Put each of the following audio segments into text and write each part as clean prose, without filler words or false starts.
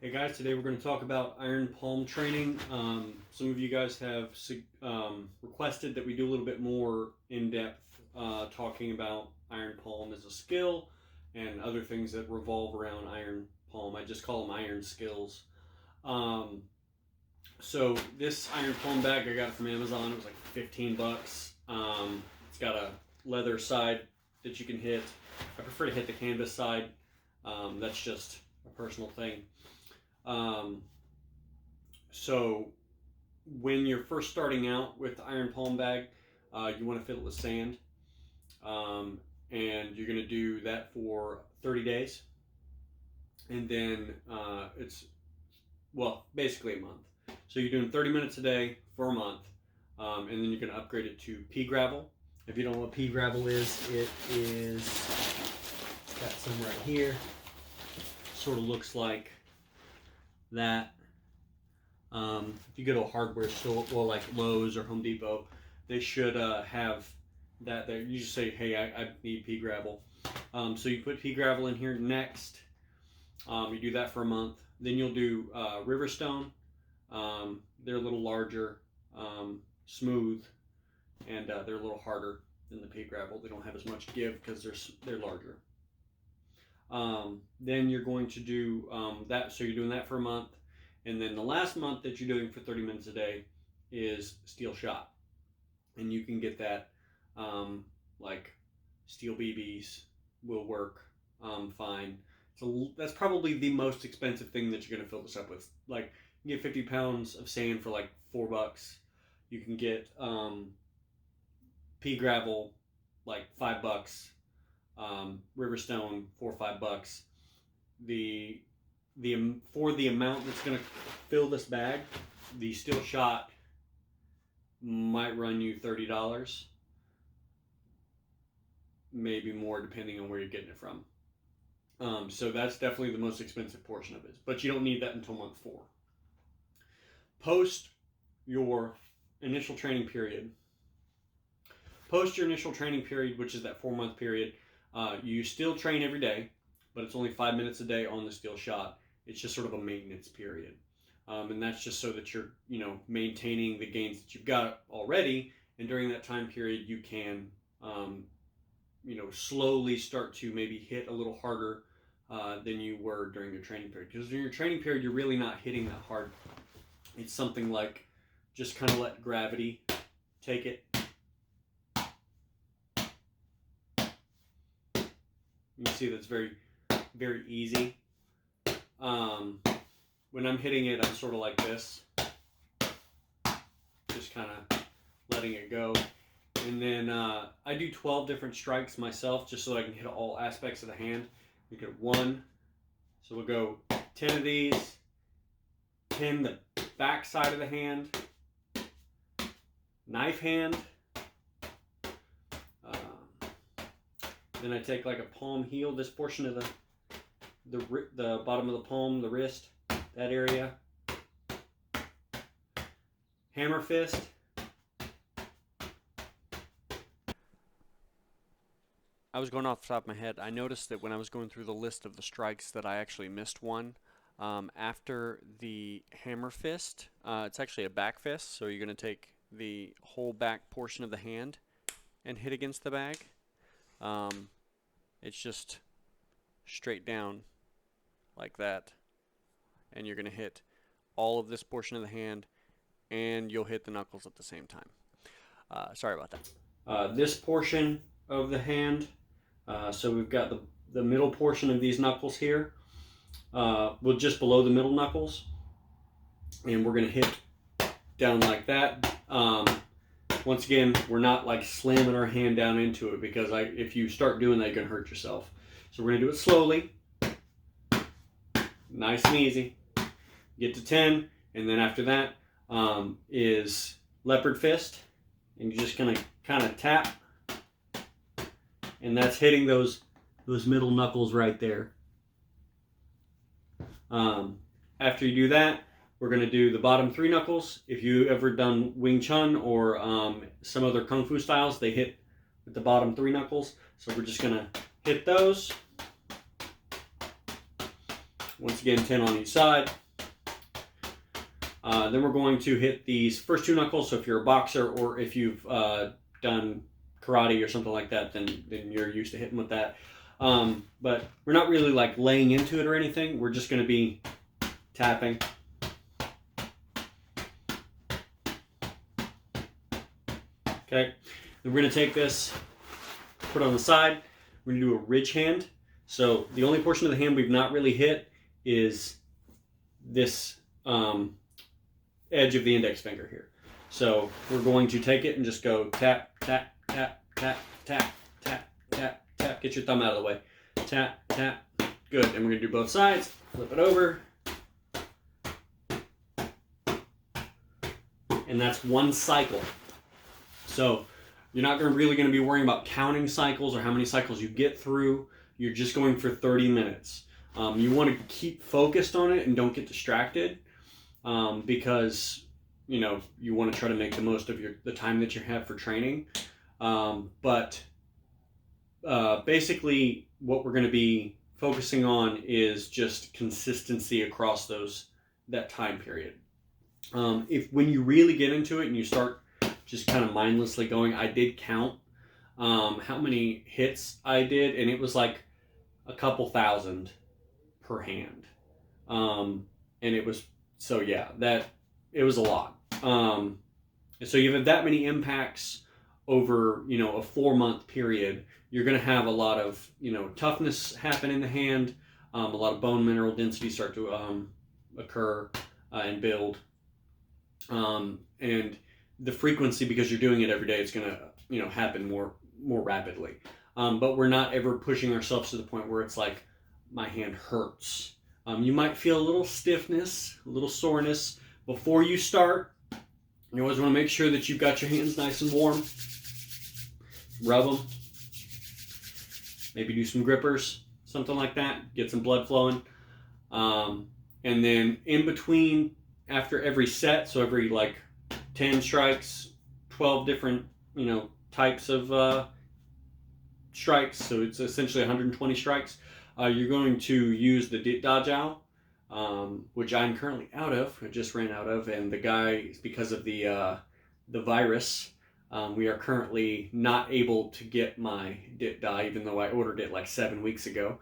Hey guys, today we're going to talk about iron palm training. Some of you guys have requested that we do a little bit more in-depth talking about iron palm as a skill and other things that revolve around iron palm. I just call them iron skills. Um, so this iron palm bag I got from Amazon. It was like 15 bucks. It's got a leather side that you can hit. I prefer to hit the canvas side. That's just a personal thing. So when you're first starting out with the iron palm bag, you want to fill it with sand, and you're going to do that for 30 days, and then basically a month. So you're doing 30 minutes a day for a month, and then you're going to upgrade it to pea gravel. If you don't know what pea gravel is, it's got some right here. Sort of looks like that. If you go to a hardware store, well, like Lowe's or Home Depot, they should have that there. You just say, hey, I need pea gravel. So you put pea gravel in here next. You do that for a month. Then you'll do Riverstone. They're a little larger, smooth, and they're a little harder than the pea gravel. They don't have as much give because they're larger. Then you're going to do that. So you're doing that for a month. And then the last month that you're doing for 30 minutes a day is steel shot. And you can get that, like steel BBs will work fine. So that's probably the most expensive thing that you're going to fill this up with. Like, you get 50 pounds of sand for like $4. You can get pea gravel like $5. Riverstone, $4 or $5. For the amount that's going to fill this bag, the steel shot might run you $30, maybe more depending on where you're getting it from. So that's definitely the most expensive portion of it, but you don't need that until month 4. Post your initial training period, which is that 4-month period, you still train every day, but it's only 5 minutes a day on the steel shot. It's just sort of a maintenance period. And that's just so that you're, maintaining the gains that you've got already. And during that time period, you can, slowly start to maybe hit a little harder than you were during your training period. Because during your training period, you're really not hitting that hard. It's something like just kind of let gravity take it. You can see that's very, very easy. When I'm hitting it, I'm sort of like this, just kind of letting it go. And then I do 12 different strikes myself, just so I can hit all aspects of the hand. We get 1, so we'll go 10 of these, 10 the back side of the hand, knife hand. Then I take like a palm heel, this portion of the bottom of the palm, the wrist, that area. Hammer fist. I was going off the top of my head. I noticed that when I was going through the list of the strikes that I actually missed one. After the hammer fist, it's actually a back fist, so you're going to take the whole back portion of the hand and hit against the bag. It's just straight down like that, and you're going to hit all of this portion of the hand, and you'll hit the knuckles at the same time. Sorry about that. This portion of the hand, so we've got the middle portion of these knuckles here, well, just below the middle knuckles, and we're going to hit down like that. Once again, we're not like slamming our hand down into it, because if you start doing that, you're going to hurt yourself. So we're going to do it slowly, nice and easy. Get to 10, and then after that is leopard fist, and you're just going to kind of tap, and that's hitting those middle knuckles right there. After you do that, we're going to do the bottom 3 knuckles. If you ever done Wing Chun or some other Kung Fu styles, they hit with the bottom 3 knuckles. So we're just going to hit those. Once again, 10 on each side. Then we're going to hit these first 2 knuckles. So if you're a boxer or if you've done karate or something like that, then you're used to hitting with that. But we're not really like laying into it or anything. We're just going to be tapping. Okay, then we're going to take this, put it on the side. We're going to do a ridge hand. So the only portion of the hand we've not really hit is this edge of the index finger here. So we're going to take it and just go tap, tap, tap, tap, tap, tap, tap, tap. Get your thumb out of the way. Tap, tap. Good. And we're going to do both sides. Flip it over. And that's 1 cycle. So you're not really going to be worrying about counting cycles or how many cycles you get through. You're just going for 30 minutes. You want to keep focused on it and don't get distracted because, you know, you want to try to make the most of the time that you have for training. But basically what we're going to be focusing on is just consistency across that time period. When you really get into it and you start just kind of mindlessly going, I did count how many hits I did, and it was like a couple thousand per hand. And it was, so yeah, it was a lot. And so you have that many impacts over, you know, a 4-month period. You're going to have a lot of, you know, toughness happen in the hand. A lot of bone mineral density start to occur and build. And the frequency, because you're doing it every day, it's going to, you know, happen more rapidly. But we're not ever pushing ourselves to the point where it's like, my hand hurts. You might feel a little stiffness, a little soreness before you start. You always want to make sure that you've got your hands nice and warm. Rub them. Maybe do some grippers, something like that. Get some blood flowing. And then in between, after every set, so every like 10 strikes, 12 different, you know, types of strikes, so it's essentially 120 strikes. You're going to use the dit da jiao, which I'm currently out of. I just ran out of, and the guy, because of the virus, we are currently not able to get my dit da, even though I ordered it like 7 weeks ago.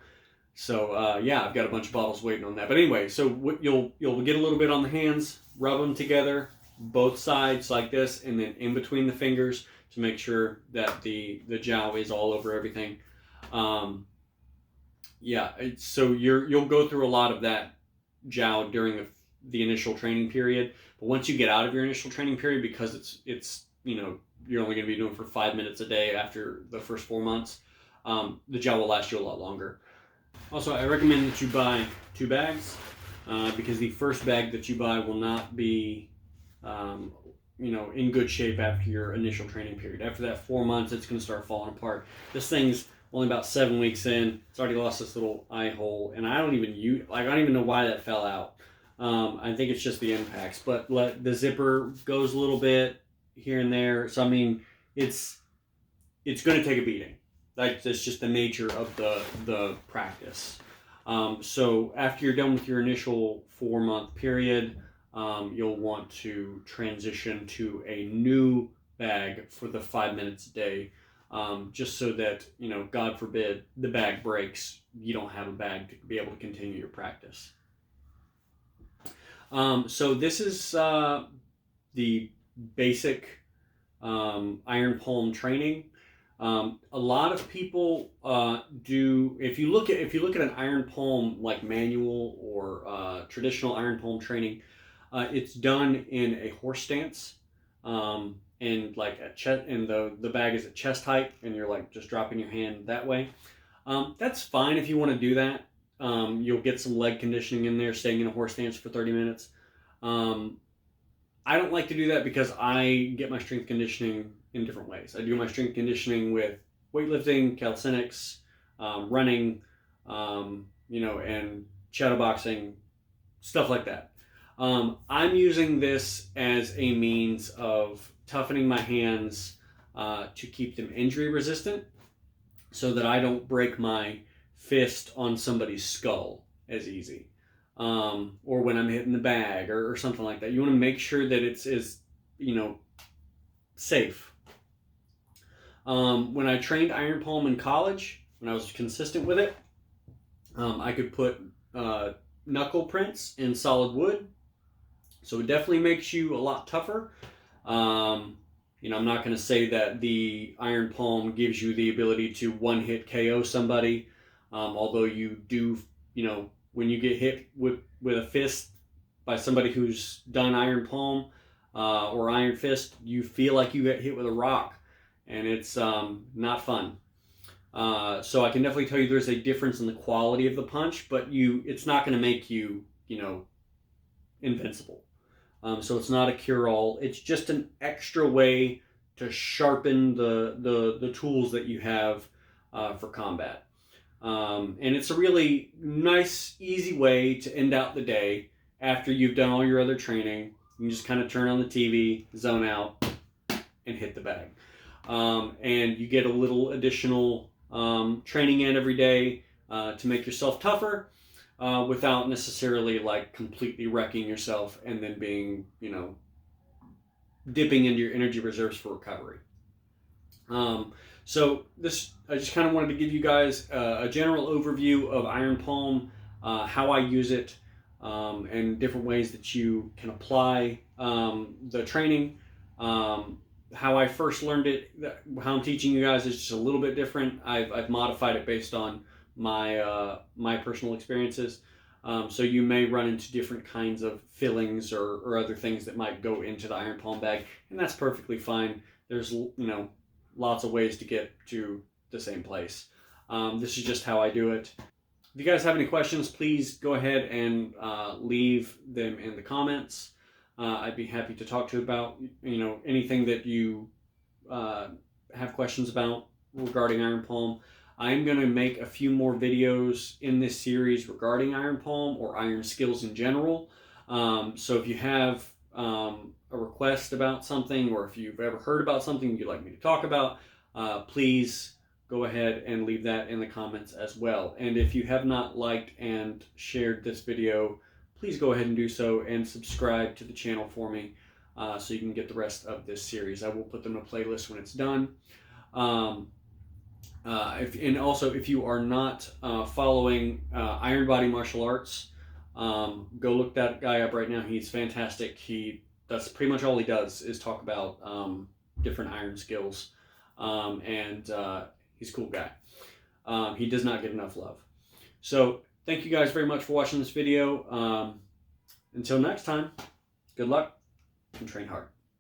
So yeah, I've got a bunch of bottles waiting on that. But anyway, so you'll get a little bit on the hands, rub them together, both sides like this, and then in between the fingers to make sure that the jiao is all over everything. Yeah, so you'll go through a lot of that jiao during the initial training period. But once you get out of your initial training period, because it's you know, you're only going to be doing for 5 minutes a day after the first 4 months, the jiao will last you a lot longer. Also, I recommend that you buy 2 bags because the first bag that you buy will not be you know, in good shape after your initial training period. After that 4 months, it's going to start falling apart. This thing's only about 7 weeks in. It's already lost this little eye hole, and I don't even know why that fell out. I think it's just the impacts, but the zipper goes a little bit here and there. So I mean, it's going to take a beating. That's just the nature of the practice. So after you're done with your initial 4-month period, you'll want to transition to a new bag for the 5 minutes a day, just so that, you know, God forbid the bag breaks, you don't have a bag to be able to continue your practice. So this is the basic iron palm training. A lot of people do. If you look at an iron palm like manual or traditional iron palm training, it's done in a horse stance, and like at chest, and the bag is at chest height, and you're like just dropping your hand that way. That's fine if you want to do that. You'll get some leg conditioning in there, staying in a horse stance for 30 minutes. I don't like to do that because I get my strength conditioning in different ways. I do my strength conditioning with weightlifting, calisthenics, running, you know, and shadow boxing, stuff like that. I'm using this as a means of toughening my hands to keep them injury resistant, so that I don't break my fist on somebody's skull as easy. or when I'm hitting the bag or something like that. You want to make sure that it's safe. When I trained iron palm in college, when I was consistent with it, I could put knuckle prints in solid wood, so it definitely makes you a lot tougher. I'm not going to say that the iron palm gives you the ability to one-hit KO somebody, although you do, when you get hit with a fist by somebody who's done iron palm or iron fist, you feel like you get hit with a rock, and it's not fun. So I can definitely tell you there's a difference in the quality of the punch, but it's not going to make you, invincible. So it's not a cure-all. It's just an extra way to sharpen the tools that you have for combat. And it's a really nice, easy way to end out the day after you've done all your other training. You can just kind of turn on the TV, zone out, and hit the bag. And you get a little additional training in every day to make yourself tougher without necessarily like completely wrecking yourself and then being, dipping into your energy reserves for recovery. So I just kind of wanted to give you guys a general overview of iron palm, how I use it, and different ways that you can apply the training. How I first learned it, how I'm teaching you guys is just a little bit different. I've modified it based on my personal experiences. So you may run into different kinds of fillings or other things that might go into the iron palm bag, and that's perfectly fine. There's lots of ways to get to the same place. This is just how I do it. If you guys have any questions, please go ahead and leave them in the comments. I'd be happy to talk to you about anything that you have questions about regarding iron palm. I'm going to make a few more videos in this series regarding iron palm or iron skills in general. So if you have a request about something, or if you've ever heard about something you'd like me to talk about, please go ahead and leave that in the comments as well. And if you have not liked and shared this video, please go ahead and do so and subscribe to the channel for me so you can get the rest of this series. I will put them in a playlist when it's done. And also, if you are not following Iron Body Martial Arts, go look that guy up right now. He's fantastic. That's pretty much all he does is talk about different iron skills, and he's a cool guy. He does not get enough love. So thank you guys very much for watching this video. Until next time, good luck and train hard.